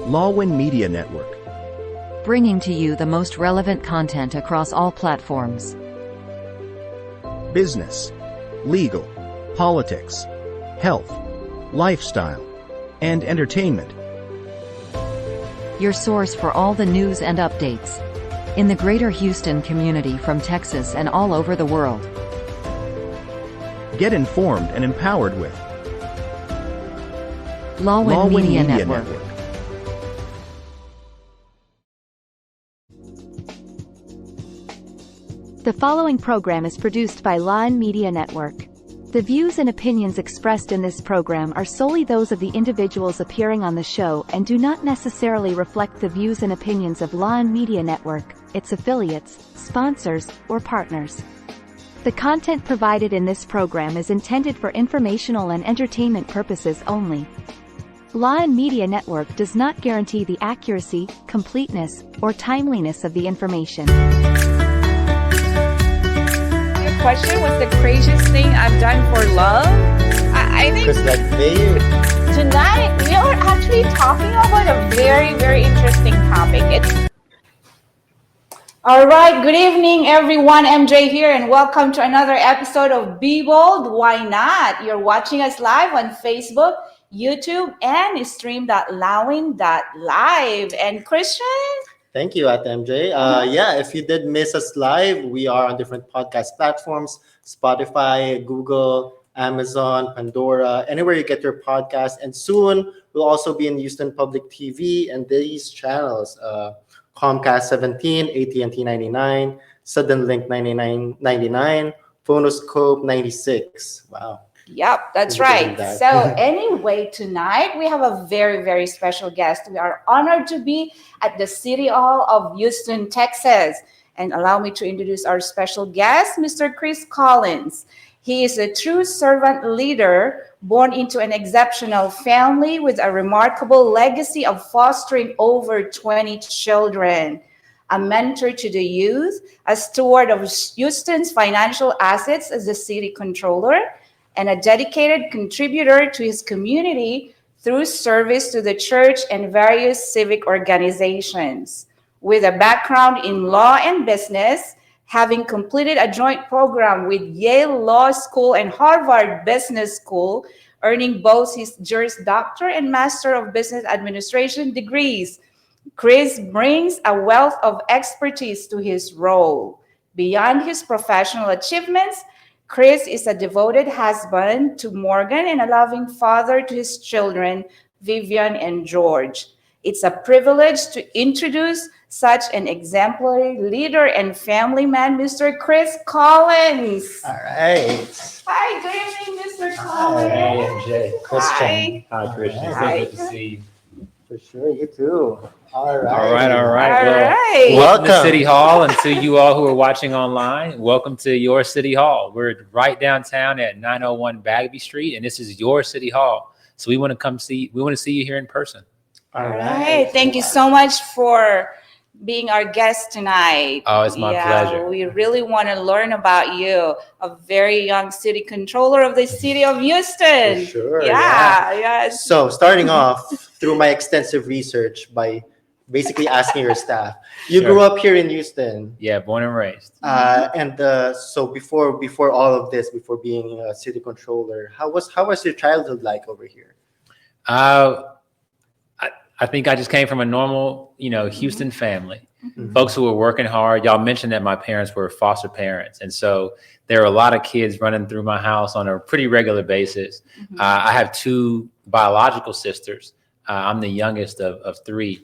Lawin Media Network. Bringing to you the most relevant content across all platforms. Business, legal, politics, health, lifestyle, and entertainment. Your source for all the news and updates in the greater Houston community from Texas and all over the world. Get informed and empowered with Lawin Media Network. The following program is produced by Lawin Media Network. The views and opinions expressed in this program are solely those of the individuals appearing on the show and do not necessarily reflect the views and opinions of Lawin Media Network, its affiliates, sponsors, or partners. The content provided in this program is intended for informational and entertainment purposes only. Lawin Media Network does not guarantee the accuracy, completeness, or timeliness of the information. Question, what's the craziest thing I've done for love? I think tonight we are actually talking about a very, very interesting topic. All right, good evening everyone, MJ here, and welcome to another episode of Be Bold, Why Not? You're watching us live on Facebook, YouTube, and stream.lawin.live. And Christian? Thank you, Ate MJ. If you did miss us live, we are on different podcast platforms, Spotify, Google, Amazon, Pandora, anywhere you get your podcast. And soon, we'll also be in Houston Public TV and these channels, Comcast 17, AT&T 99, Sudden Link 99.99, Phonoscope 96. Wow. Yep, that's right. So anyway, tonight we have a very, very special guest. We are honored to be at the City Hall of Houston, Texas. And allow me to introduce our special guest, Mr. Chris Collins. He is a true servant leader, born into an exceptional family with a remarkable legacy of fostering over 20 children. A mentor to the youth, a steward of Houston's financial assets as the city controller, and a dedicated contributor to his community through service to the church and various civic organizations. With a background in law and business, having completed a joint program with Yale Law School and Harvard Business School, earning both his Juris Doctor and Master of Business Administration degrees, Chris brings a wealth of expertise to his role. Beyond his professional achievements, Chris is a devoted husband to Morgan and a loving father to his children, Vivian and George. It's a privilege to introduce such an exemplary leader and family man, Mr. Chris Collins. All right. Hi, good evening, Mr. Collins. Hey, MJ. Christian. Hi, Christian. Hi. So good to see you. For sure, you too. All right. All right. All Well, right. welcome to City Hall, and to you all who are watching online, welcome to your City Hall. We're right downtown at 901 Bagby Street, and this is your City Hall. So we want to see you here in person. All right. Thank you so much for being our guest tonight. Oh, it's my pleasure. We really want to learn about you, a very young city controller of the city of Houston. For sure. Yeah. So starting off through my extensive research by basically asking your staff, you grew up here in Houston. Yeah, born and raised. So before all of this, before being a city controller, how was your childhood like over here? I think I just came from a normal, Houston family. Mm-hmm. Folks who were working hard. Y'all mentioned that my parents were foster parents. And so there are a lot of kids running through my house on a pretty regular basis. Mm-hmm. I have two biological sisters. I'm the youngest of three.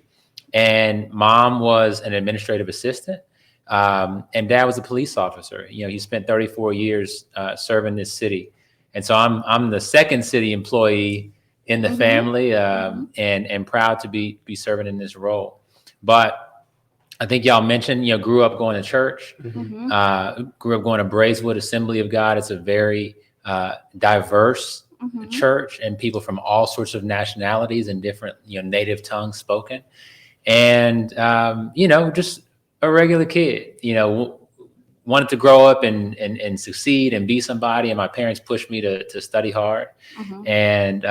And mom was an administrative assistant. And dad was a police officer. He spent 34 years serving this city. And so I'm the second city employee in the family, and proud to be serving in this role. But I think y'all mentioned, grew up going to church, grew up going to Braeswood Assembly of God. It's a very diverse church, and people from all sorts of nationalities and different, native tongues spoken. And, just a regular kid, wanted to grow up and succeed and be somebody. And my parents pushed me to study hard. And,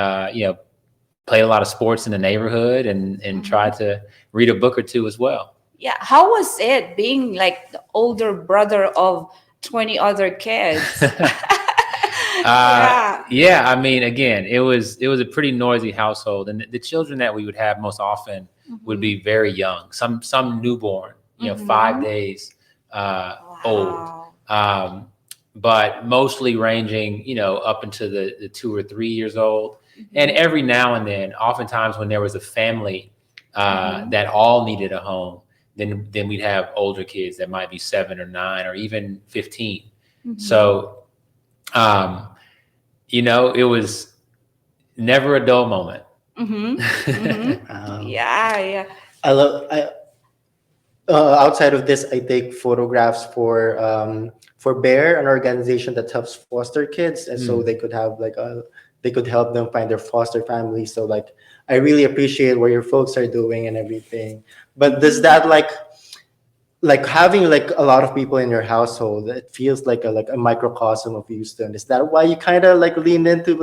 played a lot of sports in the neighborhood and tried to read a book or two as well. Yeah. How was it being like the older brother of 20 other kids? Yeah, I mean, again, it was a pretty noisy household, and the children that we would have most often would be very young. Some newborn, 5 days old, but mostly ranging, up into the 2 or 3 years old. And every now and then, oftentimes when there was a family that all needed a home, then we'd have older kids that might be 7 or 9 or even 15. So. It was never a dull moment. Yeah. Outside of this, I take photographs for Bear, an organization that helps foster kids, and so they could have they could help them find their foster family. So I really appreciate what your folks are doing and everything. But does that having a lot of people in your household, it feels like a microcosm of Houston? Is that why you kind of lean into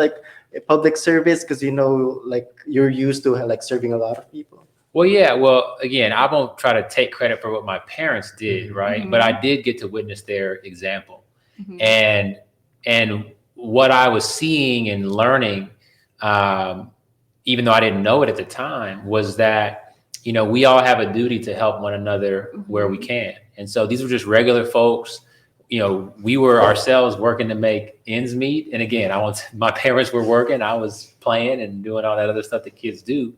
public service, because you're used to serving a lot of people? Well, yeah. Well, again, I won't try to take credit for what my parents did, right? But I did get to witness their example, and what I was seeing and learning, even though I didn't know it at the time, was that we all have a duty to help one another where we can. And so these were just regular folks. We were ourselves working to make ends meet. And again, my parents were working. I was playing and doing all that other stuff that kids do.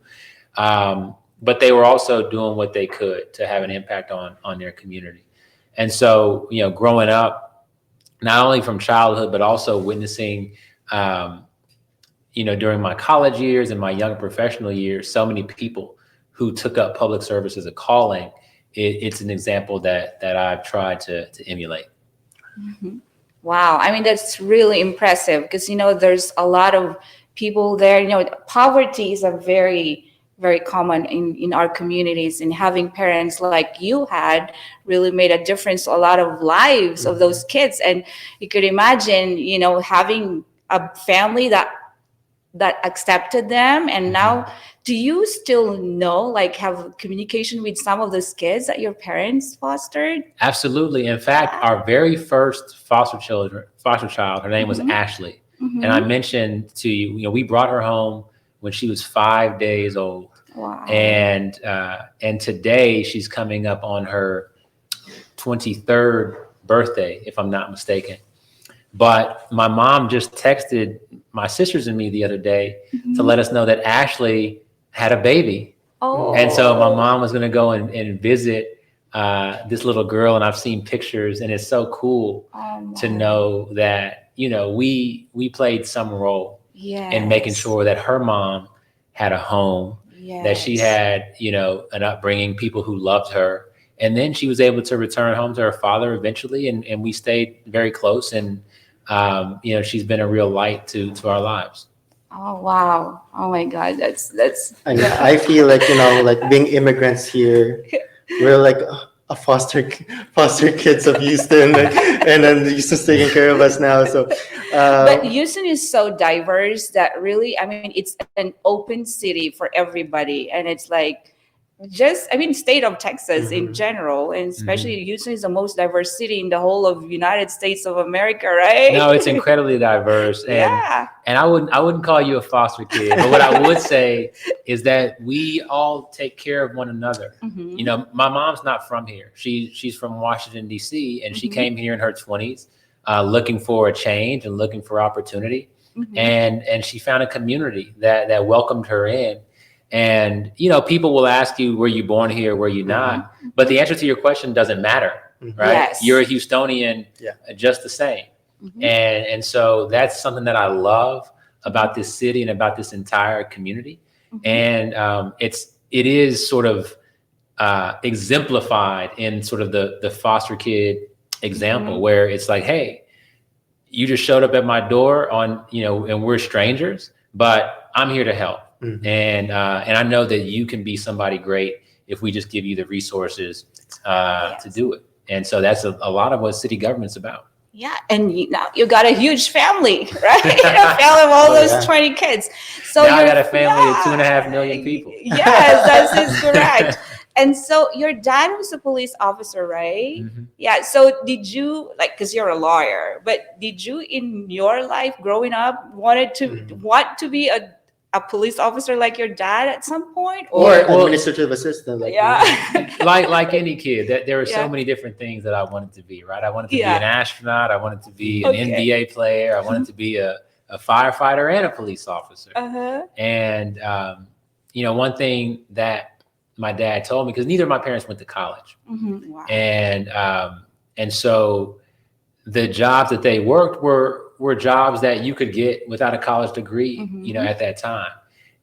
But they were also doing what they could to have an impact on their community. And so, growing up, not only from childhood, but also witnessing, during my college years and my young professional years, so many people who took up public service as a calling. It's an example that I've tried to emulate. Wow. I mean, that's really impressive because, there's a lot of people there. Poverty is a very, very common in our communities, and having parents like you had really made a difference to a lot of lives of those kids. And you could imagine, having a family that accepted them. And now, do you still have communication with some of those kids that your parents fostered? Absolutely. In fact, our very first foster child, her name was Ashley. And I mentioned to you, we brought her home when she was 5 days old. Wow. And today she's coming up on her 23rd birthday, if I'm not mistaken. But my mom just texted my sisters and me the other day to let us know that Ashley had a baby. Oh. And so my mom was going to go and visit this little girl. And I've seen pictures, and it's so cool to know that, we played some role in making sure that her mom had a home, that she had, an upbringing, people who loved her. And then she was able to return home to her father eventually. And we stayed very close. And, she's been a real light to our lives. Oh, wow. Oh my God. That's, I feel being immigrants here, we're a foster kids of Houston, and then Houston's taking care of us now. So, but Houston is so diverse that really, it's an open city for everybody. And it's state of Texas in general, and especially Houston is the most diverse city in the whole of United States of America, right? No, it's incredibly diverse. And I wouldn't call you a foster kid, but what I would say is that we all take care of one another. My mom's not from here. She's from Washington, D.C., and she came here in her 20s looking for a change and looking for opportunity. And she found a community that welcomed her in. And, people will ask you, were you born here? Were you not? But the answer to your question doesn't matter, right? Yes. You're a Houstonian just the same. And so that's something that I love about this city and about this entire community. And it is sort of exemplified in sort of the foster kid example, where it's like, hey, you just showed up at my door and we're strangers, but I'm here to help. And I know that you can be somebody great if we just give you the resources to do it. And so that's a lot of what city government's about. Yeah, and now you got a huge family, right? A family of all those 20 kids. So now I got a family of 2.5 million people. Yes, that is correct. And so your dad was a police officer, right? Mm-hmm. Yeah. So did you because you're a lawyer, but did you in your life growing up want to be a police officer like your dad at some point, or administrative assistant, like any kid? That there were so many different things that I wanted to be. Right, I wanted to be an astronaut. I wanted to be an NBA player. I wanted to be a firefighter and a police officer. And one thing that my dad told me, because neither of my parents went to college, wow. and so the jobs that they worked were jobs that you could get without a college degree, at that time.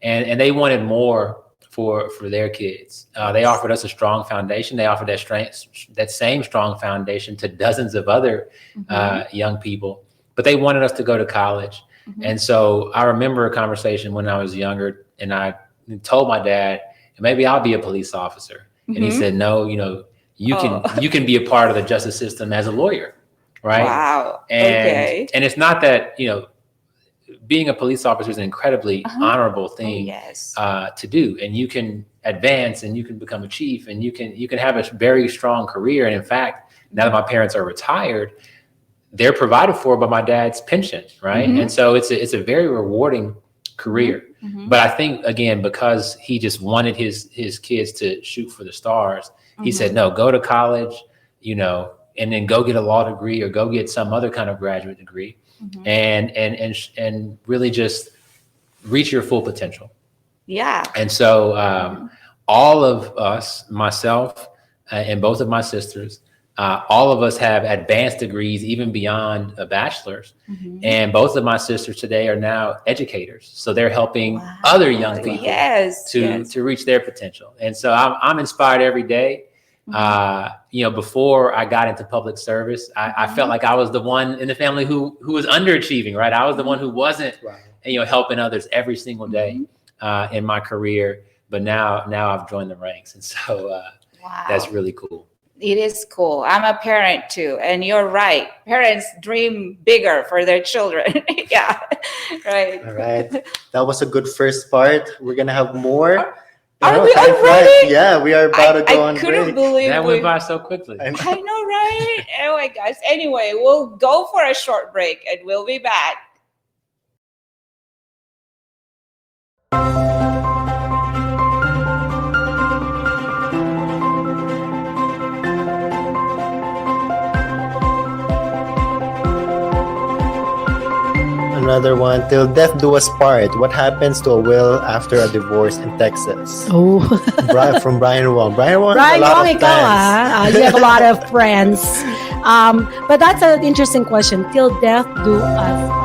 And they wanted more for their kids. They offered us a strong foundation. They offered that same strong foundation to dozens of other young people, but they wanted us to go to college. And so I remember a conversation when I was younger, and I told my dad, maybe I'll be a police officer. And he said, no, you can be a part of the justice system as a lawyer. Right. Wow. And it's not that, being a police officer is an incredibly honorable thing to do. And you can advance and you can become a chief and you can have a very strong career. And in fact, now that my parents are retired, they're provided for by my dad's pension. Right. And so it's a very rewarding career. But I think, again, because he just wanted his kids to shoot for the stars, he said, no, go to college, and then go get a law degree or go get some other kind of graduate degree and really just reach your full potential. Yeah. And so all of us, myself and both of my sisters, all of us have advanced degrees, even beyond a bachelor's. And both of my sisters today are now educators. So they're helping other young people to reach their potential. And so I'm inspired every day. Before I got into public service, I felt like I was the one in the family who was underachieving, right? I was the one who wasn't, helping others every single day in my career. But now I've joined the ranks. And so that's really cool. It is cool. I'm a parent too. And you're right. Parents dream bigger for their children. Yeah. Right. All right. That was a good first part. We're going to have more. Are we already? Yeah, we are about to go on break. I couldn't believe that went by so quickly. I know, right? Oh my gosh. Anyway, we'll go for a short break and we'll be back. Another one, till death do us part. What happens to a will after a divorce in Texas? Oh, from Brian Wong. Brian Wong, you have a lot of friends. But that's an interesting question. Till death do us part.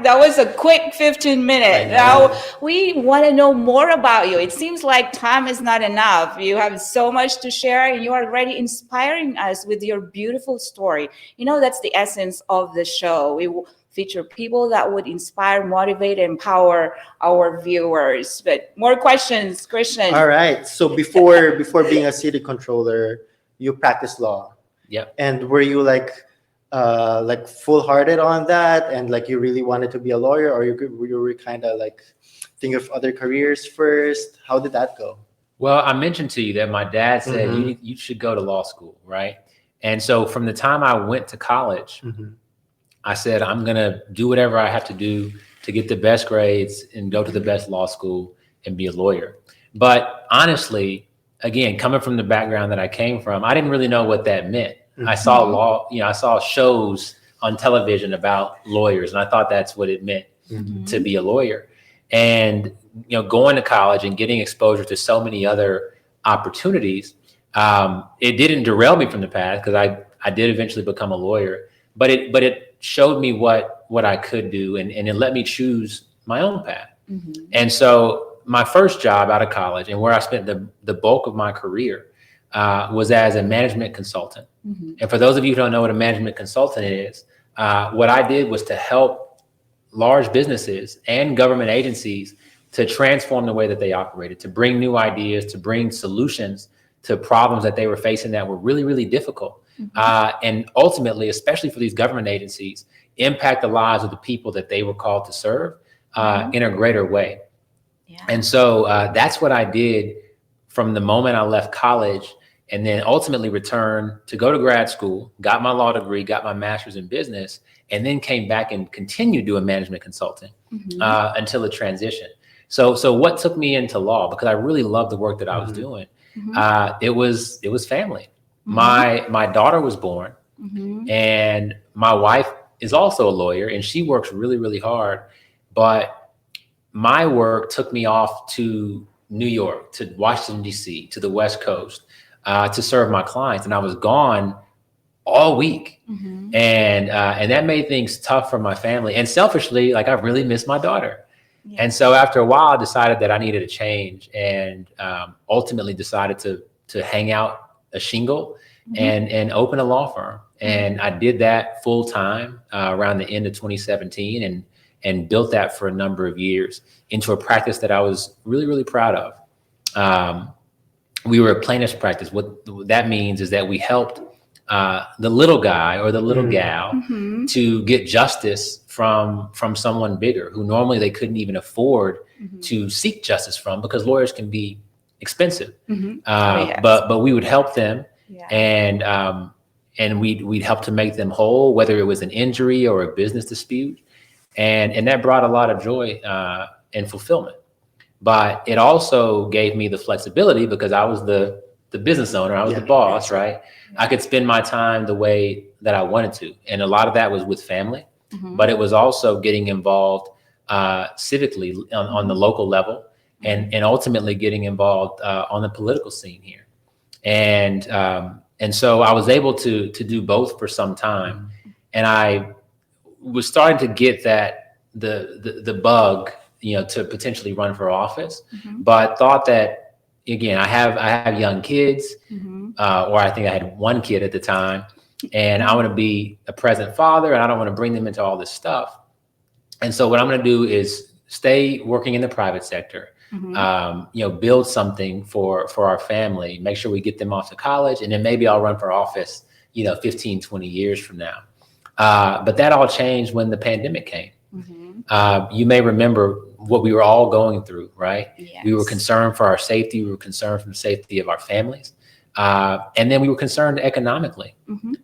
That was a quick 15 minutes. Now we want to know more about you. It seems like time is not enough. You have so much to share and you are already inspiring us with your beautiful story. That's the essence of the show. We will feature people that would inspire, motivate, empower our viewers. But more questions, Christian. All right. So before being a city controller, you practiced law. Yep. And were you like full-hearted on that, and like you really wanted to be a lawyer, or you were kind of like think of other careers first? How did that go? Well, I mentioned to you that my dad said you should go to law school, right? And so from the time I went to college, I said I'm gonna do whatever I have to do to get the best grades and go to the best law school and be a lawyer. But honestly, again, coming from the background that I came from, I didn't really know what that meant. I saw law, I saw shows on television about lawyers, and I thought that's what it meant to be a lawyer. And, going to college and getting exposure to so many other opportunities, it didn't derail me from the path, because I did eventually become a lawyer, but it showed me what I could do, and it let me choose my own path. And so my first job out of college, and where I spent the bulk of my career, was as a management consultant. And for those of you who don't know what a management consultant is, what I did was to help large businesses and government agencies to transform the way that they operated, to bring new ideas, to bring solutions to problems that they were facing that were really, really difficult. And ultimately, especially for these government agencies, impact the lives of the people that they were called to serve in a greater way. Yeah. And so that's what I did from the moment I left college, and then ultimately returned to go to grad school, got my law degree, got my master's in business, and then came back and continued doing management consulting until the transition. So what took me into law, because I really loved the work that I was doing, it was family. My daughter was born, and my wife is also a lawyer, and she works really, really hard. But my work took me off to New York, to Washington, D.C., to the West Coast, to serve my clients. And I was gone all week. And that made things tough for my family. And selfishly, like, I really missed my daughter. Yeah. And so after a while, I decided that I needed a change, and ultimately decided to hang out a shingle and open a law firm. And I did that full time around the end of 2017, and built that for a number of years into a practice that I was really, really proud of. We were a plaintiff's practice. What that means is that we helped the little guy or the little gal to get justice from someone bigger, who normally they couldn't even afford to seek justice from, because lawyers can be expensive. But we would help them, and we'd help to make them whole, whether it was an injury or a business dispute, and that brought a lot of joy and fulfillment. But it also gave me the flexibility, because I was the business owner, I was the boss, right? I could spend my time the way that I wanted to. And a lot of that was with family, but it was also getting involved civically on the local level, and ultimately getting involved on the political scene here. And so I was able to do both for some time. And I was starting to get the bug, to potentially run for office, but thought that, again, I have young kids, or I think I had one kid at the time, and I want to be a present father, and I don't want to bring them into all this stuff. And so what I'm going to do is stay working in the private sector, build something for our family, make sure we get them off to college, and then maybe I'll run for office, 15, 20 years from now. But that all changed when the pandemic came. You may remember what we were all going through, right? Yes. We were concerned for our safety. We were concerned for the safety of our families. And then we were concerned economically.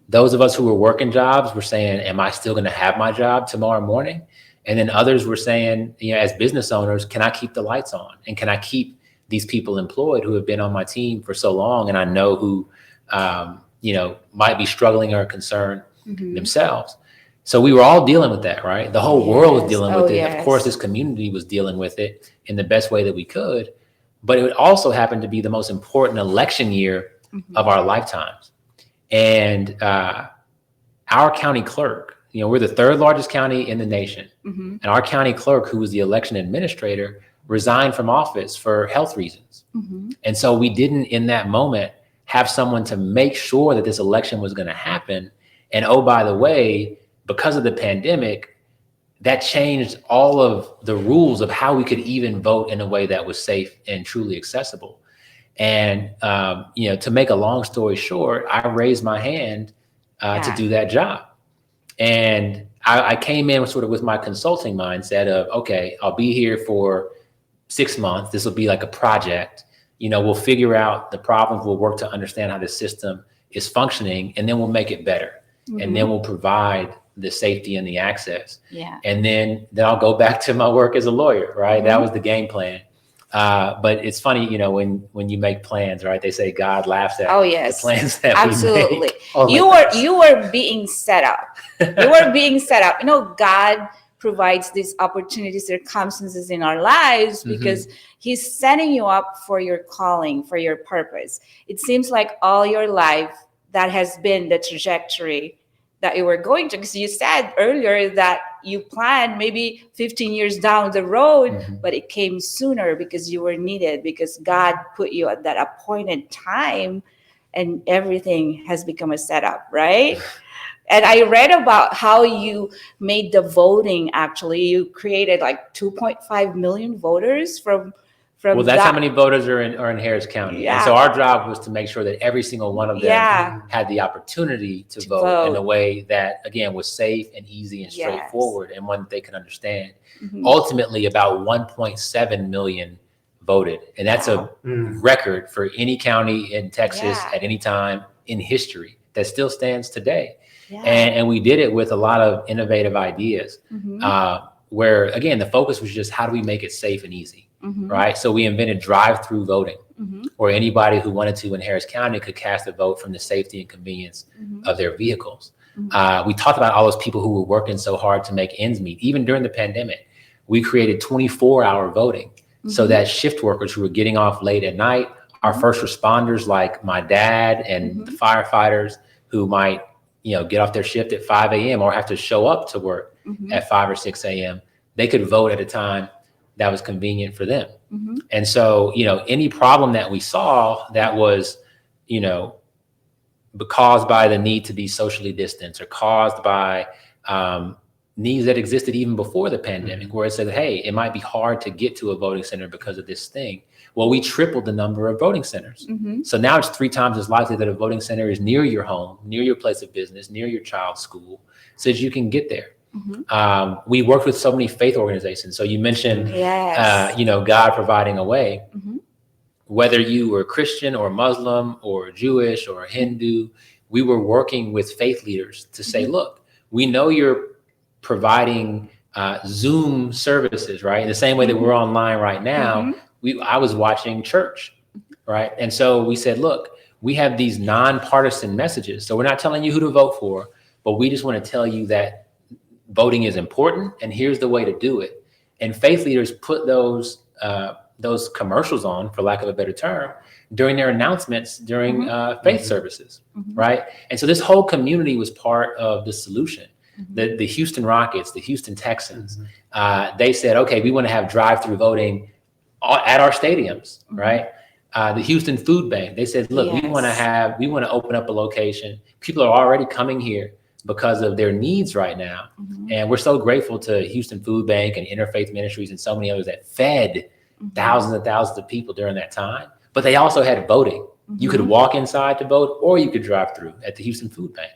Those of us who were working jobs were saying, am I still going to have my job tomorrow morning? And then others were saying, as business owners, can I keep the lights on? And can I keep these people employed who have been on my team for so long? And I know who, might be struggling or concerned themselves. So we were all dealing with that, right? The whole world was dealing with it. Yes. Of course, this community was dealing with it in the best way that we could. But it also happened to be the most important election year of our lifetimes. And our county clerk, we're the third largest county in the nation. And our county clerk, who was the election administrator, resigned from office for health reasons. And so we didn't, in that moment, have someone to make sure that this election was going to happen. And oh, by the way, because of the pandemic, that changed all of the rules of how we could even vote in a way that was safe and truly accessible. And, to make a long story short, I raised my hand to do that job. And I came in with my consulting mindset of, okay, I'll be here for 6 months. This will be like a project. We'll figure out the problems. We'll work to understand how the system is functioning, and then we'll make it better. And then we'll provide the safety and the access. And then I'll go back to my work as a lawyer, right? That was the game plan. But it's funny, when you make plans, right? They say God laughs at the plans that we make. You were being set up. You were being set up. God provides these opportunities, circumstances in our lives because he's setting you up for your calling, for your purpose. It seems like all your life that has been the trajectory that you were going to, because you said earlier that you planned maybe 15 years down the road, but it came sooner because you were needed, because God put you at that appointed time and everything has become a setup, right? And I read about how you made the voting. Actually, you created like 2.5 million voters from Well, that's that. how many voters are in Harris County. Yeah. And so our job was to make sure that every single one of them Yeah. had the opportunity to vote in a way that, again, was safe and easy and Yes. straightforward and one they can understand. Mhm. Ultimately, about 1.7 million voted. And that's a record for any county in Texas Yeah. at any time in history that still stands today. Yeah. And we did it with a lot of innovative ideas, where, again, the focus was just how do we make it safe and easy, right? So we invented drive-through voting, where anybody who wanted to in Harris County could cast a vote from the safety and convenience of their vehicles. We talked about all those people who were working so hard to make ends meet. Even during the pandemic, we created 24-hour voting so that shift workers who were getting off late at night, our first responders like my dad and the firefighters who might get off their shift at 5 a.m. or have to show up to work at 5 or 6 a.m., they could vote at a time that was convenient for them. And so, any problem that we saw that was, caused by the need to be socially distanced or caused by needs that existed even before the pandemic, where it said, hey, it might be hard to get to a voting center because of this thing. Well, we tripled the number of voting centers. So now it's 3 times as likely that a voting center is near your home, near your place of business, near your child's school, so that you can get there. We worked with so many faith organizations. So you mentioned, God providing a way. Whether you were Christian or Muslim or Jewish or Hindu, we were working with faith leaders to say, look, we know you're providing Zoom services, right? In the same way that we're online right now, I was watching church, right? And so we said, look, we have these nonpartisan messages. So we're not telling you who to vote for, but we just want to tell you that voting is important and here's the way to do it. And faith leaders put those commercials on, for lack of a better term, during their announcements during faith services, right? And so this whole community was part of the solution. The Houston Rockets, the Houston Texans, they said, okay, we want to have drive-through voting at our stadiums, right? The Houston Food Bank, they said, look, we want to open up a location. People are already coming here because of their needs right now. And we're so grateful to Houston Food Bank and Interfaith Ministries and so many others that fed thousands and thousands of people during that time. But they also had voting. You could walk inside to vote or you could drive through at the Houston Food Bank.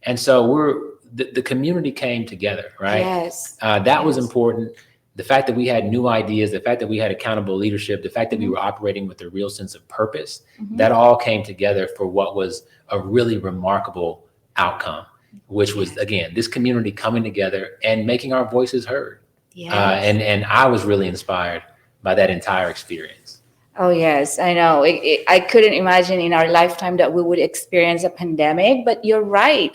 And so the community came together, right? Yes. That was important. The fact that we had new ideas, the fact that we had accountable leadership, the fact that we were operating with a real sense of purpose, that all came together for what was a really remarkable outcome, which was, again, this community coming together and making our voices heard. And I was really inspired by that entire experience. Oh, yes, I know. I couldn't imagine in our lifetime that we would experience a pandemic, but you're right.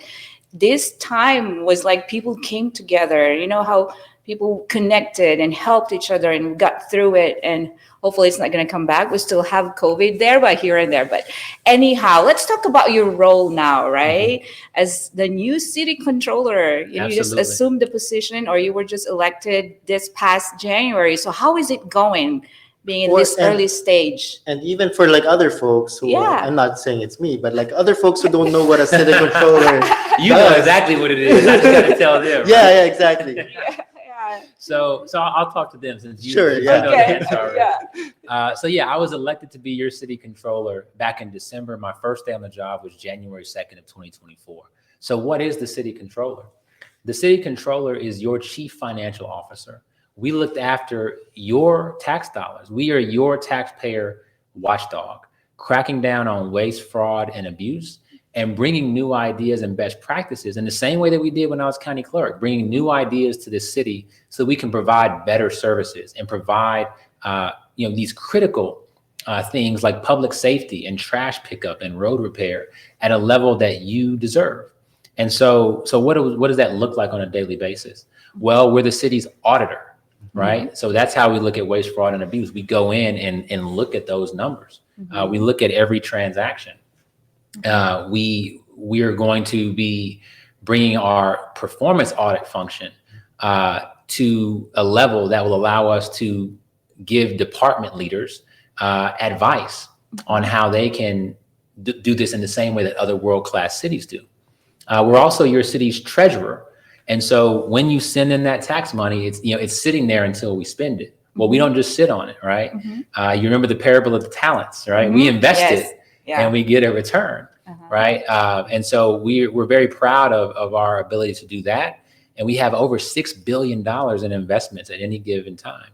This time was like people came together, how people connected and helped each other and got through it. And hopefully it's not going to come back. We still have COVID there, but here and there. But anyhow, let's talk about your role now, right? As the new city controller, you just assumed the position, or you were just elected this past January. So how is it going? Being in this early stage. And even for like other folks who, I'm not saying it's me, but like other folks who don't know what a city controller you know exactly what it is. I just got to tell them. Right? Yeah, exactly. So I'll talk to them since you know the answer already. I was elected to be your city controller back in December. My first day on the job was January 2nd of 2024. So what is the city controller? The city controller is your chief financial officer. We looked after your tax dollars. We are your taxpayer watchdog, cracking down on waste, fraud, and abuse, and bringing new ideas and best practices in the same way that we did when I was county clerk, bringing new ideas to the city so we can provide better services and provide these critical things like public safety and trash pickup and road repair at a level that you deserve. And so what does that look like on a daily basis? Well, we're the city's auditor. Right. So that's how we look at waste, fraud, and abuse. We go in and look at those numbers. We look at every transaction. We are going to be bringing our performance audit function to a level that will allow us to give department leaders advice on how they can do this in the same way that other world-class cities do. We're also your city's treasurer. And so when you send in that tax money, it's sitting there until we spend it. Well, we don't just sit on it, right? You remember the parable of the talents, right? We invest it and we get a return, right? And so we're very proud of our ability to do that. And we have over $6 billion in investments at any given time.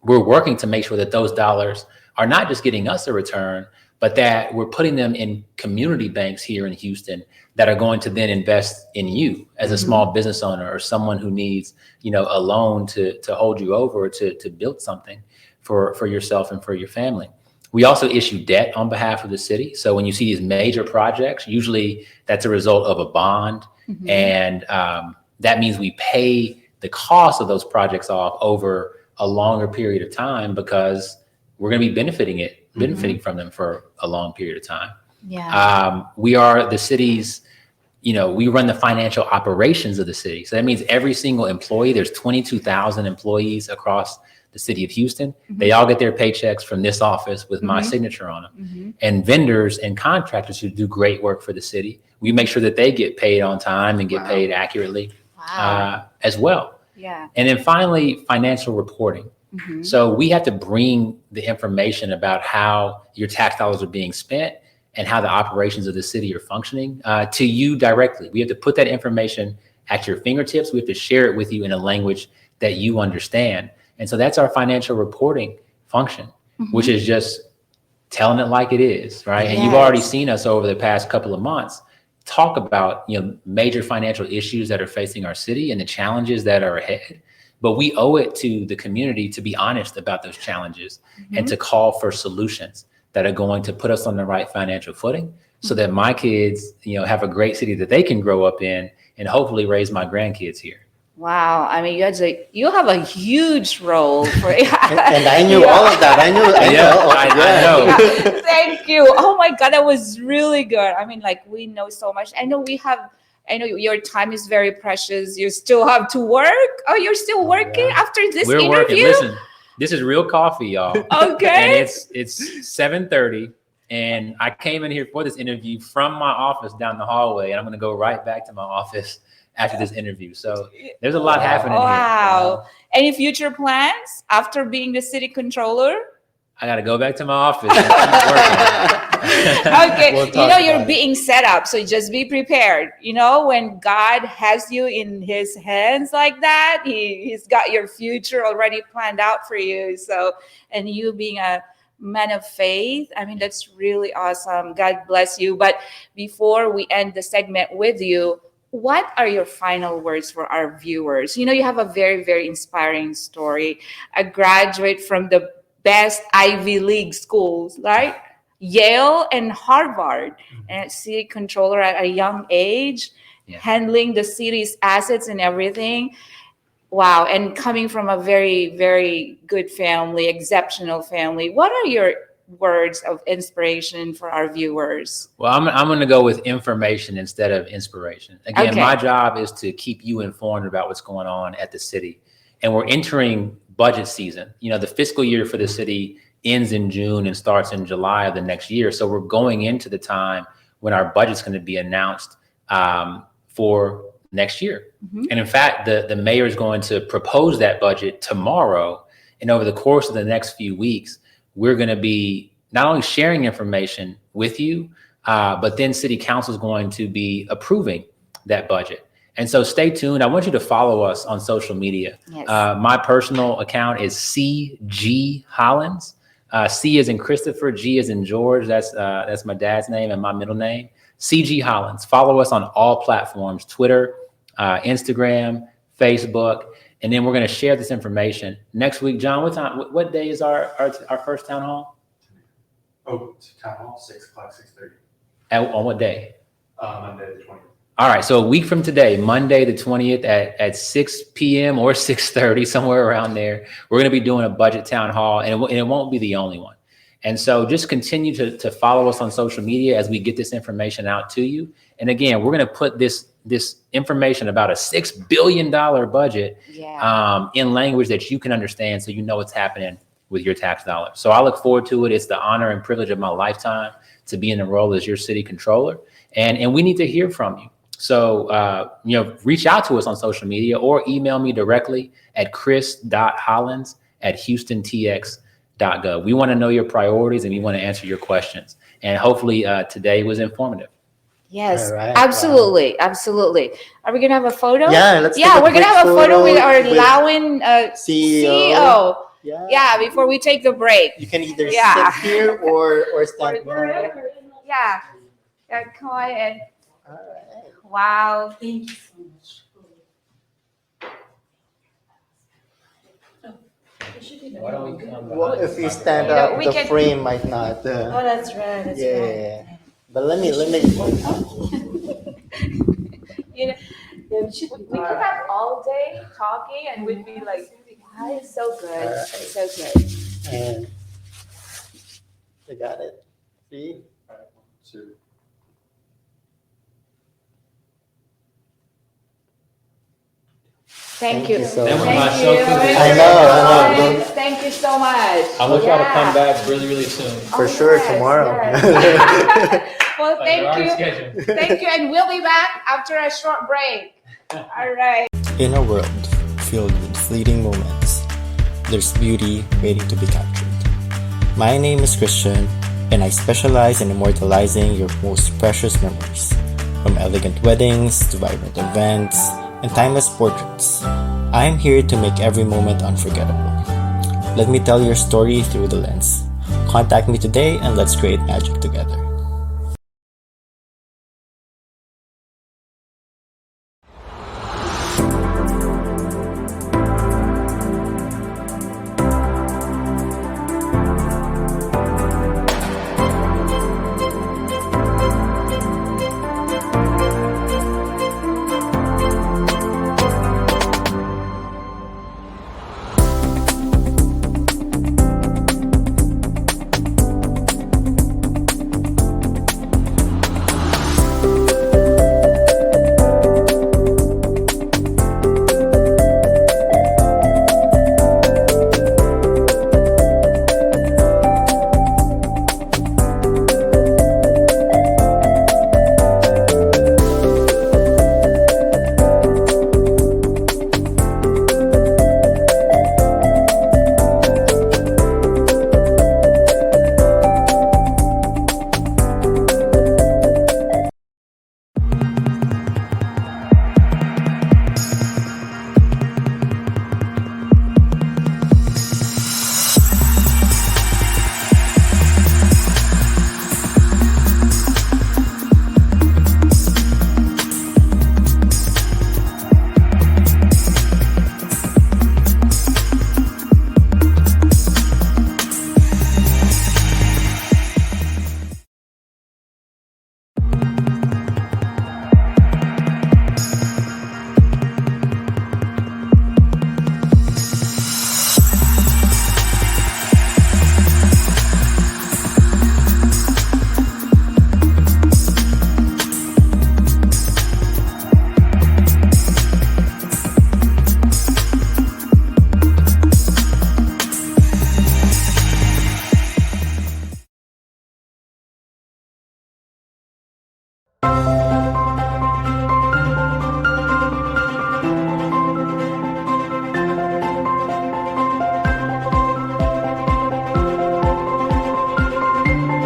We're working to make sure that those dollars are not just getting us a return, but that we're putting them in community banks here in Houston that are going to then invest in you as a small business owner or someone who needs, a loan to hold you over to build something for yourself and for your family. We also issue debt on behalf of the city. So when you see these major projects, usually that's a result of a bond. And that means we pay the cost of those projects off over a longer period of time because we're going to be benefiting from them for a long period of time. We are the city's, we run the financial operations of the city. So that means every single employee, there's 22,000 employees across the city of Houston. They all get their paychecks from this office with my signature on them. And vendors and contractors who do great work for the city, we make sure that they get paid on time and get paid accurately as well. And then finally, financial reporting. So we have to bring the information about how your tax dollars are being spent and how the operations of the city are functioning to you directly. We have to put that information at your fingertips. We have to share it with you in a language that you understand. And so that's our financial reporting function, which is just telling it like it is, right? And you've already seen us over the past couple of months talk about, major financial issues that are facing our city and the challenges that are ahead. But we owe it to the community to be honest about those challenges and to call for solutions that are going to put us on the right financial footing so that my kids, have a great city that they can grow up in and hopefully raise my grandkids here. Wow. I mean, you have a huge role for and I knew all of that. I know. Thank you. Oh my God, that was really good. I mean, we know so much. I know your time is very precious. You still have to work. Oh, you're still working after this interview? Working. Listen, this is real coffee, y'all. Okay. And it's 7:30. And I came in here for this interview from my office down the hallway. And I'm going to go right back to my office after this interview. So there's a lot happening here. Wow. Any future plans after being the city controller? I got to go back to my office and keep working. Okay. We'll you're being set up. So just be prepared. When God has you in his hands like that, he's got your future already planned out for you. So, and you being a man of faith, I mean, that's really awesome. God bless you. But before we end the segment with you, what are your final words for our viewers? You have a very, very inspiring story. A graduate from the best Ivy League schools, right? Yale and Harvard, and city controller at a young age, handling the city's assets and everything. Wow. And coming from a very, very good family, exceptional family. What are your words of inspiration for our viewers? Well, I'm going to go with information instead of inspiration. Again, my job is to keep you informed about what's going on at the city. And we're entering budget season. The fiscal year for the city ends in June and starts in July of the next year. So we're going into the time when our budget's going to be announced for next year. And in fact, the mayor is going to propose that budget tomorrow. And over the course of the next few weeks, we're going to be not only sharing information with you, but then city council is going to be approving that budget. And so stay tuned. I want you to follow us on social media. Yes. My personal account is CG Hollins. C is in Christopher, G is in George. That's my dad's name and my middle name. CG Hollins. Follow us on all platforms: Twitter, Instagram, Facebook. And then we're going to share this information next week. John, what day is our first town hall? Oh, town hall, 6 o'clock, 6:30. On what day? Monday the 20th. All right. So a week from today, Monday, the 20th at 6 p.m. or 6:30, somewhere around there, we're going to be doing a budget town hall, and it won't be the only one. And so just continue to follow us on social media as we get this information out to you. And again, we're going to put this information about a $6 billion budget in language that you can understand, so you know what's happening with your tax dollars. So I look forward to it. It's the honor and privilege of my lifetime to be in the role as your city controller. And we need to hear from you. So, reach out to us on social media or email me directly at chris.hollins@houstontx.gov. We want to know your priorities and we want to answer your questions. And hopefully today was informative. Yes, All right, absolutely, absolutely. Are we gonna have a photo? Yeah, let's take Yeah, a we're gonna quick have a photo with our with Lawin CEO. Yeah. Yeah, before we take the break. You can either Yeah. sit here or stand. Wherever. Yeah. Come on and All right. wow. Thank you so much. Well, if you stand You know, up, we the can- frame might not. Oh, that's right. That's Yeah, right. yeah, yeah. But let me. You know, we could have all day talking and we'd be like, wow, it's so good. It's so good. And I got it. See? All right, 1, 2. Thank you. so That was much. my Thank show you. today. I know. Thank you so much. I want y'all to Yeah. come back really, really soon. For sure, yes, tomorrow. yes. Well, Like, we're thank already you. scheduled. Thank you. And we'll be back after a short break. All right. In a world filled with fleeting moments, there's beauty waiting to be captured. My name is Christian, and I specialize in immortalizing your most precious memories. From elegant weddings to vibrant events and timeless portraits, I'm here to make every moment unforgettable. Let me tell your story through the lens. Contact me today and let's create magic together.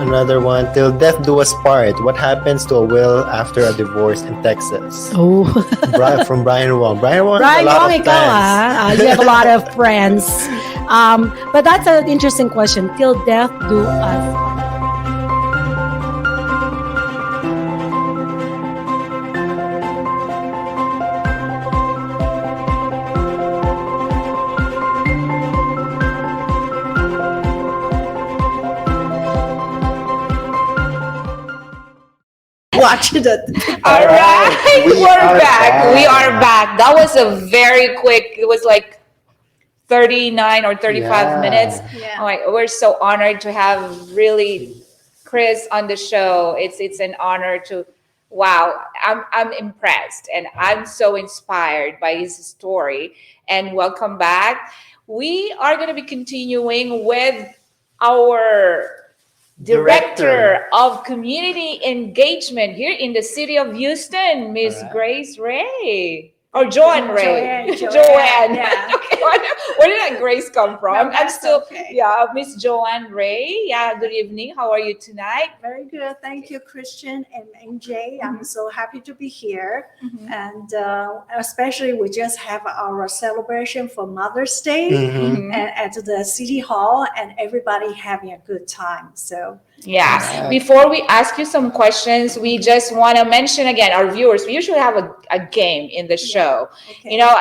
Another one, till death do us part. What happens to a will after a divorce in Texas? Oh. From Brian Wong. Brian Wong has Brian a lot Wong, of ikaw fans. you have a lot of friends. But that's an interesting question. Till death do us. Watch it. All right. We We're are back. back. We are back. That was a very quick, it was like 39 or 35 Yeah. minutes. Oh my, we're so honored to have really Chris on the show. It's an honor to, wow, I'm impressed and I'm so inspired by his story. and welcome back. We are going to be continuing with our Director of Community Engagement here in the city of Houston, Miss Grace Ray. Or Joanne Ray. Joanne. Yeah. Okay, where did that Grace come from? No, I'm that's still, okay. Miss Joanne Ray. Yeah, good evening. How are you tonight? Very good. Thank you, Christian and MJ. I'm so happy to be here. And especially we just have our celebration for Mother's Day and at the City Hall, and everybody having a good time. So yeah. Before we ask you some questions, we just want to mention again, our viewers, we usually have a game in the show. Okay. You know,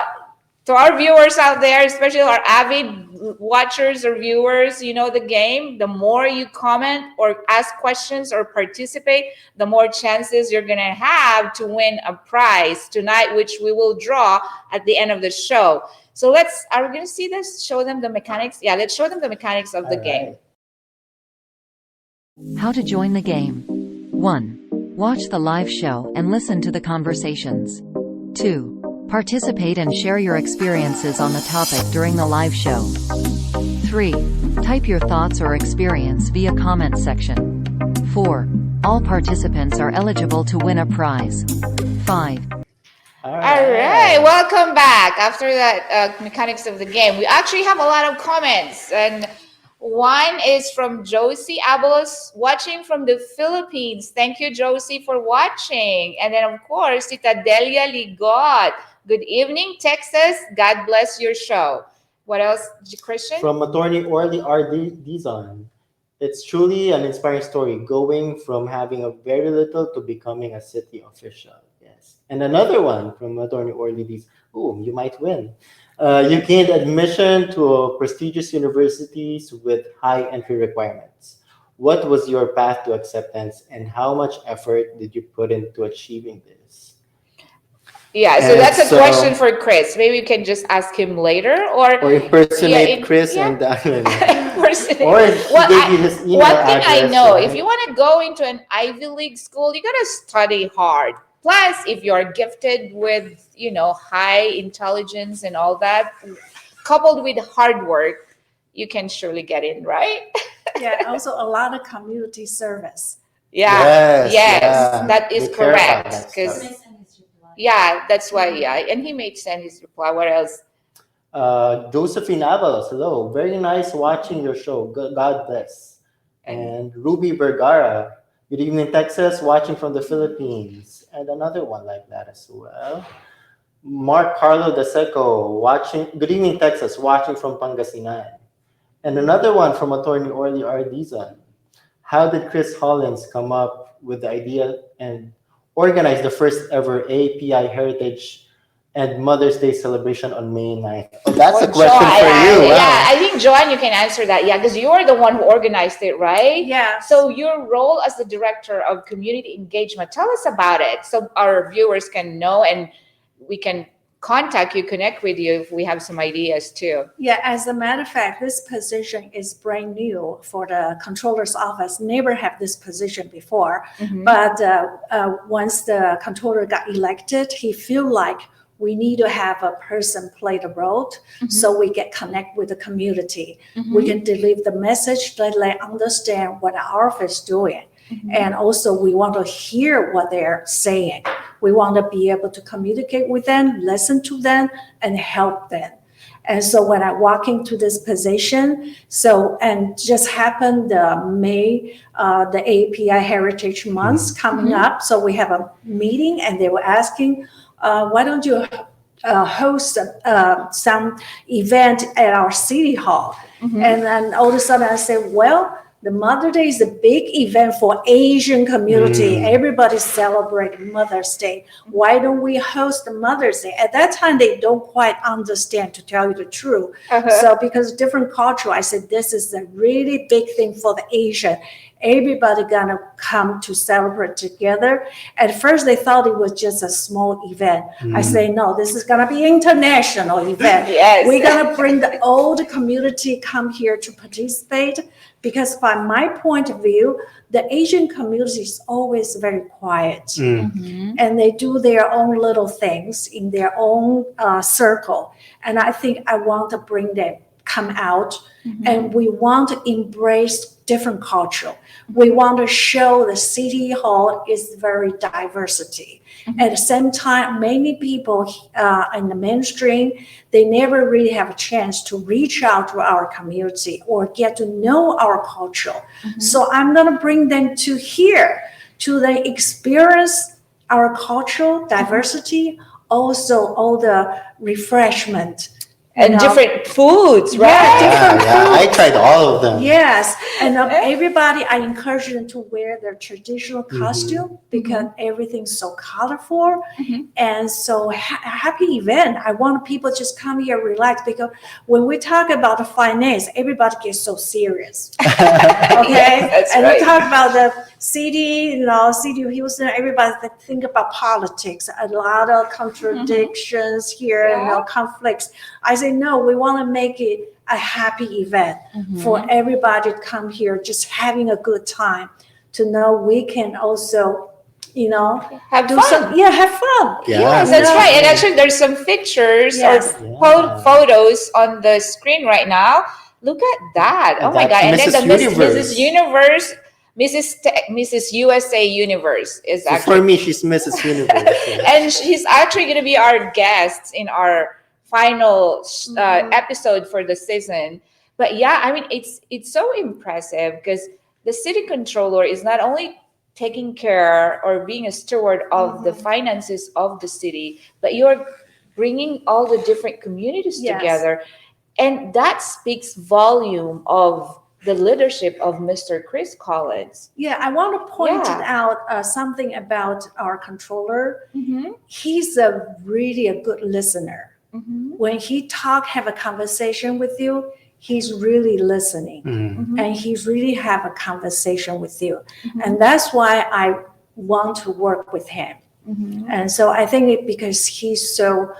to our viewers out there, especially our avid watchers or viewers, you know the game. The more you comment or ask questions or participate, the more chances you're going to have to win a prize tonight, which we will draw at the end of the show. So are we going to see this? Show them the mechanics? Yeah, let's show them the mechanics of the game. How to join the game. 1. Watch the live show and listen to the conversations. 2. Participate and share your experiences on the topic during the live show. 3. Type your thoughts or experience via comment section. 4. All participants are eligible to win a prize. 5. All right, welcome back. After that mechanics of the game, we actually have a lot of comments, and one is from Josie Abelos, watching from the Philippines. Thank you, Josie, for watching. And then, of course, Tita Delia Ligot. Good evening, Texas. God bless your show. What else, Christian? From attorney Orly R. Dizon. It's truly an inspiring story, going from having a very little to becoming a city official. Yes. And another one from attorney Orly Dizon. Oh, you might win. You gained admission to prestigious universities with high entry requirements. What was your path to acceptance, and how much effort did you put into achieving this? Yeah, so that's a question for Chris. Maybe you can just ask him later, or impersonate Chris and impersonate. Or give you his email one thing I address, know, right? if you want to go into an Ivy League school, you gotta study hard. Plus, if you're gifted with, high intelligence and all that, coupled with hard work, you can surely get in, right? yeah, also a lot of community service. Yes, that is correct. Because that's why. And he may send his reply. What else? Josephine Avalos, hello. Very nice watching your show. God bless. And Ruby Vergara, good evening, Texas, watching from the Philippines. And another one like that as well. Mark Carlo De Seco, watching. Good evening, Texas, watching from Pangasinan. And another one from attorney Orly Ardizan. How did Chris Hollins come up with the idea and organize the first ever API Heritage and Mother's Day celebration on May 9th? Oh, that's a question for you. Wow. Yeah, I think, Joanne, you can answer that. Yeah, because you're the one who organized it, right? Yeah. So your role as the Director of Community Engagement, tell us about it so our viewers can know, and we can contact you, connect with you if we have some ideas too. Yeah, as a matter of fact, this position is brand new for the controller's office. Never have this position before. But once the controller got elected, he feel like we need to have a person play the role so we get connect with the community. We can deliver the message that they understand what our office is doing. And also we want to hear what they're saying. We want to be able to communicate with them, listen to them, and help them. And so when I walk into this position, and just happened May, the API Heritage Month coming up. So we have a meeting and they were asking, why don't you host some event at our city hall? And then all of a sudden I said, well, the Mother's Day is a big event for Asian community. Everybody celebrating Mother's Day. Why don't we host the Mother's Day? At that time, they don't quite understand, to tell you the truth. So because different culture, I said, this is a really big thing for the Asian. everybody gonna come to celebrate together. At first, they thought it was just a small event. I say, no, this is gonna be international event. Yes. We're gonna bring the old community come here to participate, because from my point of view, the Asian community is always very quiet, and they do their own little things in their own circle. And I think I want to bring them come out, and we want to embrace different culture. We want to show the city hall is very diversity. At the same time, many people in the mainstream, they never really have a chance to reach out to our community or get to know our culture. So I'm going to bring them to here, to the experience our cultural diversity, also all the refreshment. And different foods, right? I tried all of them. Yes, and everybody, I encourage them to wear their traditional costume, because everything's so colorful and so happy event. I want people just come here, relax, because when we talk about the finance, everybody gets so serious. Okay, That's and right. we talk about the city, city of Houston. Everybody think about politics. A lot of contradictions here, conflicts. I say, no, we want to make it a happy event for everybody to come here, just having a good time, to know we can also, Have do fun. have fun. Yeah. Yes, that's right. And actually, there's some pictures Yes. or photos on the screen right now. Look at that. Oh my That's God. And then the Mrs. Universe. Mrs. USA Universe is So actually. for me, she's Mrs. Universe. And she's actually going to be our guest in our final episode for the season. But yeah, I mean, it's so impressive, because the city controller is not only taking care or being a steward of the finances of the city, but you're bringing all the different communities together. And that speaks volume of the leadership of Mr. Chris Collins. Yeah, I want to point out something about our controller. He's really a good listener. When he have a conversation with you, he's really listening, and he's really have a conversation with you. And that's why I want to work with him. And so I think because he's so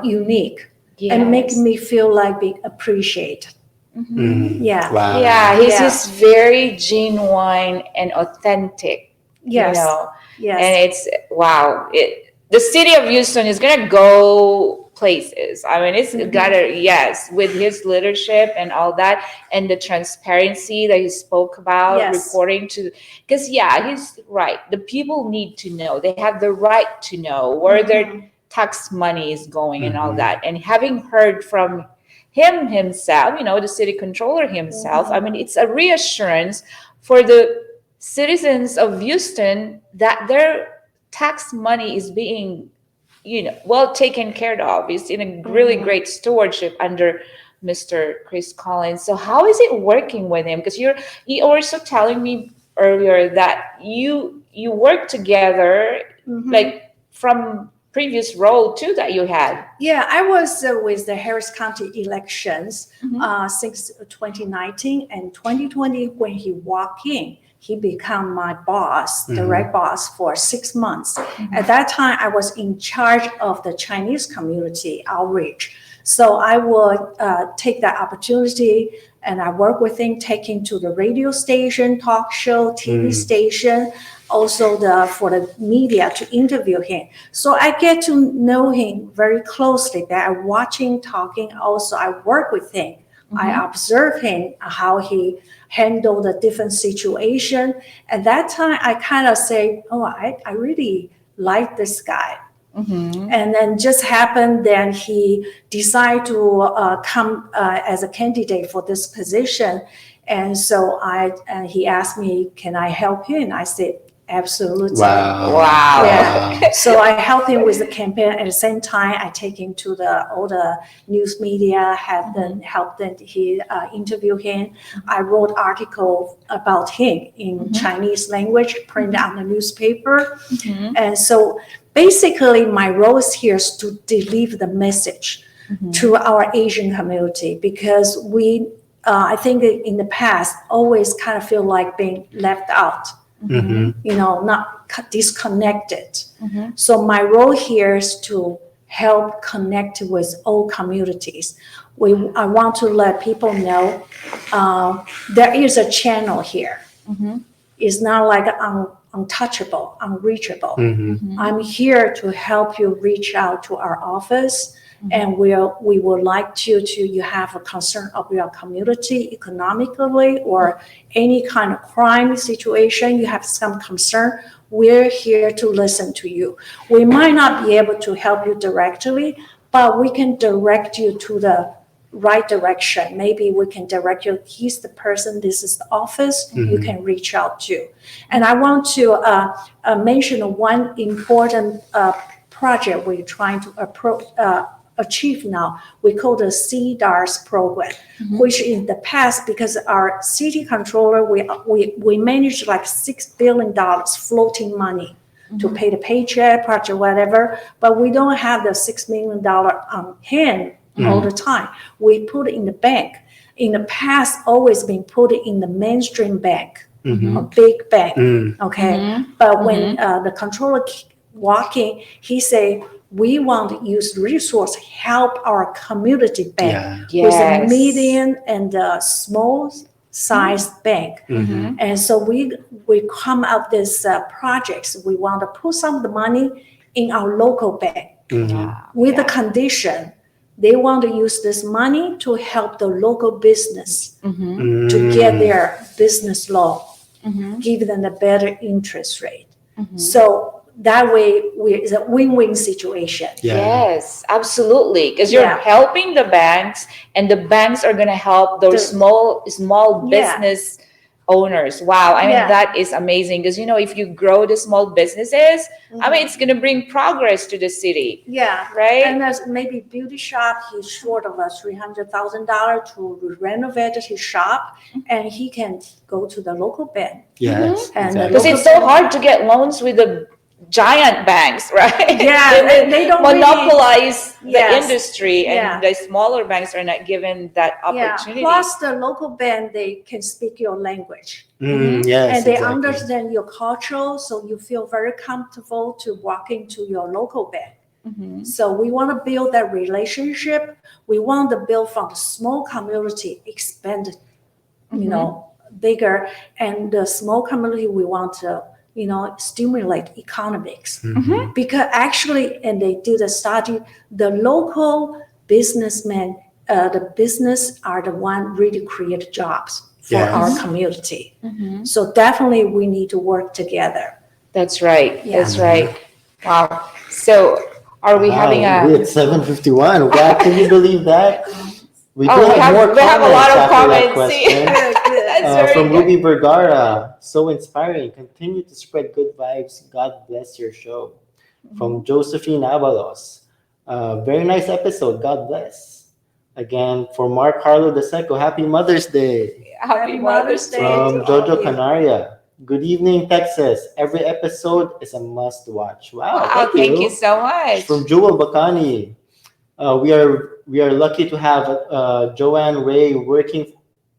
unique and make me feel like being appreciated. Yeah. Wow. Yeah, he's just very genuine and authentic. Yes. Yes. And it's wow. The city of Houston is gonna go places. I mean, it's gotta with his leadership and all that, and the transparency that he spoke about, reporting to, because he's right. The people need to know. They have the right to know where their tax money is going and all that. And having heard from him himself, the city controller himself, I mean, it's a reassurance for the citizens of Houston that their tax money is being, well taken care of. It's in a really great stewardship under Mr. Chris Collins. So how is it working with him? Because you also telling me earlier that you work together, like from previous role too that you had. Yeah, I was with the Harris County elections since 2019 and 2020. When he walked in, he became my boss, direct boss, for 6 months. At that time, I was in charge of the Chinese community outreach. So I would take that opportunity, and I work with him, taking to the radio station, talk show, TV station, also for the media to interview him. So I get to know him very closely. That I watch him talking. Also, I work with him. I observe him, how he handled the different situation. At that time, I kind of say, oh, I really like this guy. And then just happened, then he decided to come as a candidate for this position. And so he asked me, can I help him? I said, absolutely. Wow. Yeah. So I helped him with the campaign. At the same time, I take him to all the news media, have them help them. He interview him. I wrote article about him in Chinese language, printed on the newspaper. And so basically, my role is here is to deliver the message to our Asian community, because we I think in the past always kind of feel like being left out, not disconnected. So my role here is to help connect with all communities. I want to let people know there is a channel here. It's not like untouchable, unreachable. I'm here to help you reach out to our office, and we would like you have a concern of your community economically or any kind of crime situation. You have some concern. We're here to listen to you. We might not be able to help you directly, but we can direct you to the right direction. Maybe we can direct you. He's the person. This is the office. You can reach out to. And I want to mention one important project we're trying to achieve now. We call the CDARS program, which in the past, because our city controller, we managed like $6 billion floating money to pay the paycheck, project, whatever, but we don't have the $6 million on hand all the time. We put it in the bank. In the past, always been put in the mainstream bank, a big bank, okay? But when the controller walking, he say, we want to use resource help our community bank with a medium and a small size bank. And so we come up with this projects. We want to put some of the money in our local bank with the condition they want to use this money to help the local business to get their business loan, give them a better interest rate. So that way, it's a win-win situation. Yes, absolutely. Because you're helping the banks, and the banks are going to help those small business owners. Wow. I mean, that is amazing. Because, if you grow the small businesses, I mean, it's going to bring progress to the city. Yeah. Right? And there's maybe beauty shop, he's short of $300,000 to renovate his shop, and he can go to the local bank. Yes. And because it's so hard to get loans with the giant banks, right? Yeah, they don't monopolize really, the industry, and the smaller banks are not given that opportunity. Plus, the local bank, they can speak your language. Yes, and they understand your culture, so you feel very comfortable to walk into your local bank. So we want to build that relationship. We want to build from the small community, expand, bigger, and the small community we want to stimulate economics. Because actually, and they did a study, the local businessmen, the business are the one really create jobs for our community. So definitely we need to work together. That's right. That's right. Wow. So are we having we're at 7:51. Wow, can you believe that? We have a lot of comments from Ruby Vergara. So inspiring. Continue to spread good vibes. God bless your show. From Josephine Avalos. Very nice episode. God bless. Again, for Mark Carlo De Seco, Happy Mother's Day. Happy Mother's Day. From Jojo Canaria. Good evening, Texas. Every episode is a must watch. Wow, thank you so much. From Jewel Bakani. We are lucky to have Joanne Ray working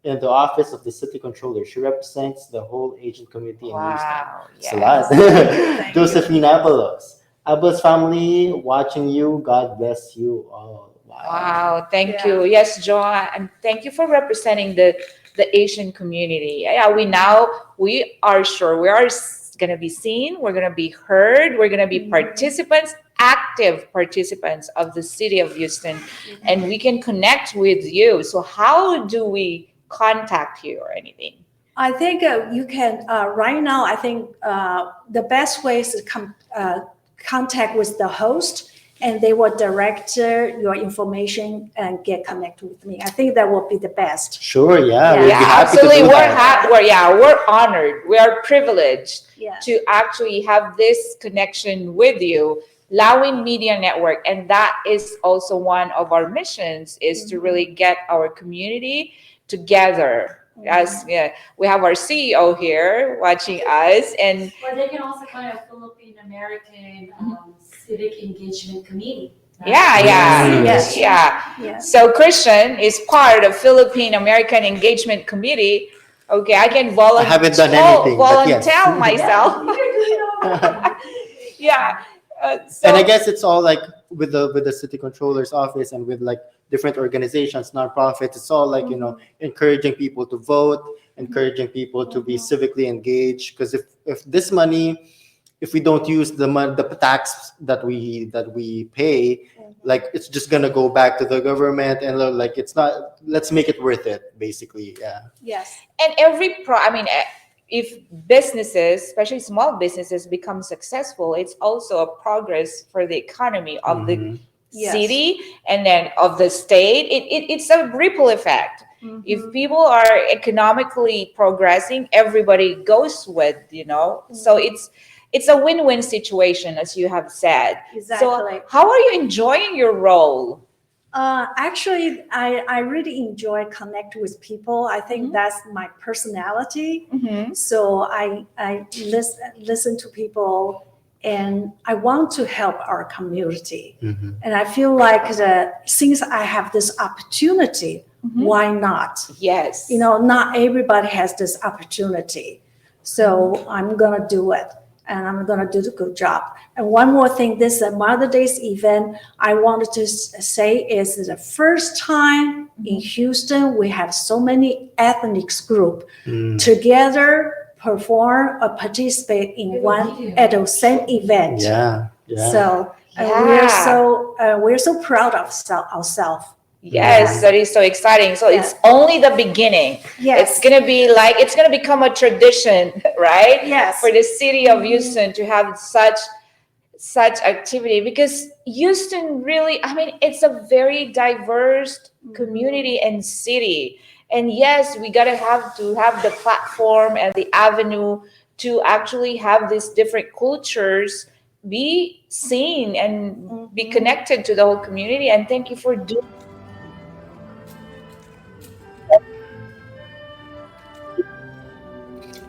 in the office of the city controller. She represents the whole Asian community in Houston. It's a lot. Josephine Abalos. Abalos family watching you. God bless you all. Wow. Thank you. Yes, Joanne, and thank you for representing the Asian community. We are sure we are going to be seen. We're going to be heard. We're going to be participants, active participants of the city of Houston, and we can connect with you. So how do we contact you or anything? I think you can, right now, I think the best way is to contact with the host, and they will direct your information and get connected with me. I think that will be the best. Sure, we'd be happy absolutely. To do that. We're honored. We are privileged to actually have this connection with you, Lawin Media Network, and that is also one of our missions, is to really get our community together. As we have our CEO here watching us, and or they can also find a Philippine American civic engagement committee. Yeah, yeah, Yes. yeah. Yes. So Christian is part of Philippine American Engagement Committee. Okay, I can I haven't done anything, but yes. volunteer myself. Yeah. And I So guess it's all like with the city controller's office and with like different organizations, nonprofits. It's all like encouraging people to vote, encouraging people to be civically engaged. Because if this money, if we don't use the tax that we pay, like it's just gonna go back to the government, and like it's not. Let's make it worth it, basically. Yeah. Yes. and if businesses, especially small businesses, become successful, it's also a progress for the economy of the Yes. city and then of the state. It's a ripple effect. If people are economically progressing, everybody goes with, so it's a win-win situation, as you have said. Exactly. So how are you enjoying your role? Actually, I really enjoy connect with people. I think that's my personality. So I listen to people, and I want to help our community. And I feel like since I have this opportunity, why not? Yes. Not everybody has this opportunity. So I'm going to do it. And I'm going to do the good job. And one more thing, this Mother Day's event, I wanted to say is the first time in Houston, we have so many ethnic groups together perform or participate in at the same event. Yeah. Yeah. So we're so proud of ourselves. Yes, that is so exciting. So it's only the beginning. Yes. It's gonna become a tradition, right? Yes. For the city of Houston to have such activity, because Houston really, it's a very diverse community and city. And yes, we gotta have the platform and the avenue to actually have these different cultures be seen and be connected to the whole community. And thank you for doing.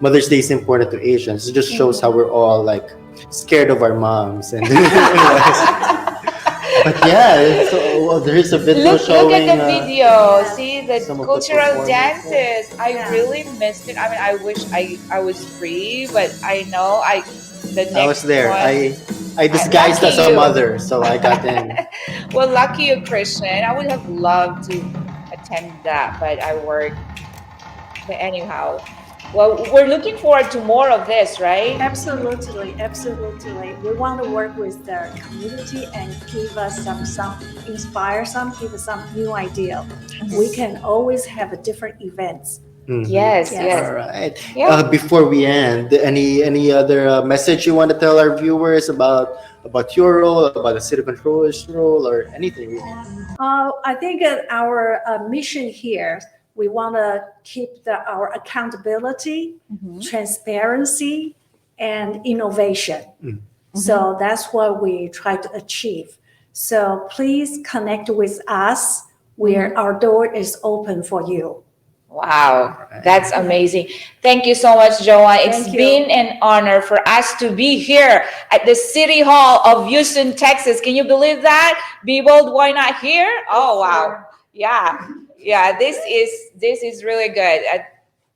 Mother's Day is important to Asians. It just shows how we're all like scared of our moms, and but yeah, so there is a video showing. Look at the video. See the some of the cultural performances. dances. I really missed it. I wish I was free, but I know the next I was there. one- I disguised Lucky as a you. mother, so I got in. Well, lucky you, Christian. I would have loved to attend that, but I work. But anyhow, well, we're looking forward to more of this, right? Absolutely. We want to work with the community and give us some inspire some, give us some new idea. We can always have a different events. Yes. All right. Yeah. Before we end, any other message you want to tell our viewers about your role, about the city controller's role, or anything really? I think our mission here, we want to keep our accountability, transparency, and innovation. So that's what we try to achieve. So please connect with us, where our door is open for you. Wow, that's amazing. Thank you so much, Joanne. It's Thank you. been an honor for us to be here at the City Hall of Houston, Texas. Can you believe that? Be bold, why not here? Oh, wow. Yeah, this is really good.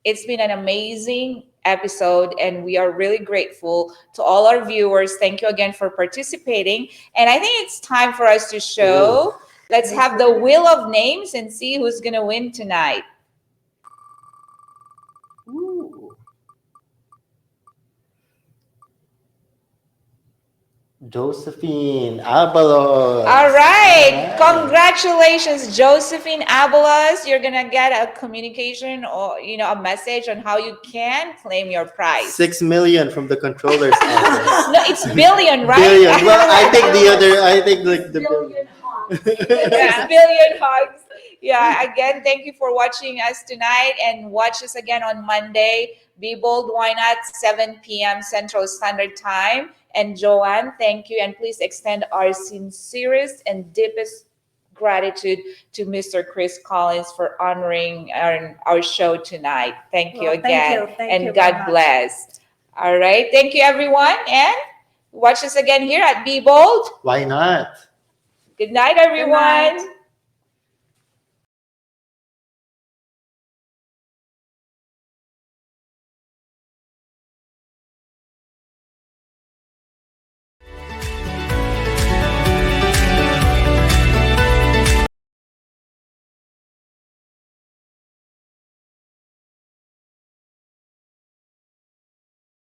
It's been an amazing episode, and we are really grateful to all our viewers. Thank you again for participating. And I think it's time for us to show. Let's have the wheel of names and see who's going to win tonight. Ooh. Josephine Abalos. All right. Congratulations, Josephine Abelas. You're going to get a communication or, a message on how you can claim your prize. 6 million from the controller's office. No, it's billion, right? Billion. Well, I think like the billion. Yes, billion hugs. Yeah, again, thank you for watching us tonight, and watch us again on Monday. Be bold, why not? 7 p.m. Central Standard Time. And Joanne, thank you. And please extend our sincerest and deepest gratitude to Mr. Chris Collins for honoring our show tonight. Thank you again. Thank you God very much. bless. All right. Thank you, everyone. And watch us again here at Be Bold. Why not? Good night, everyone. Good night.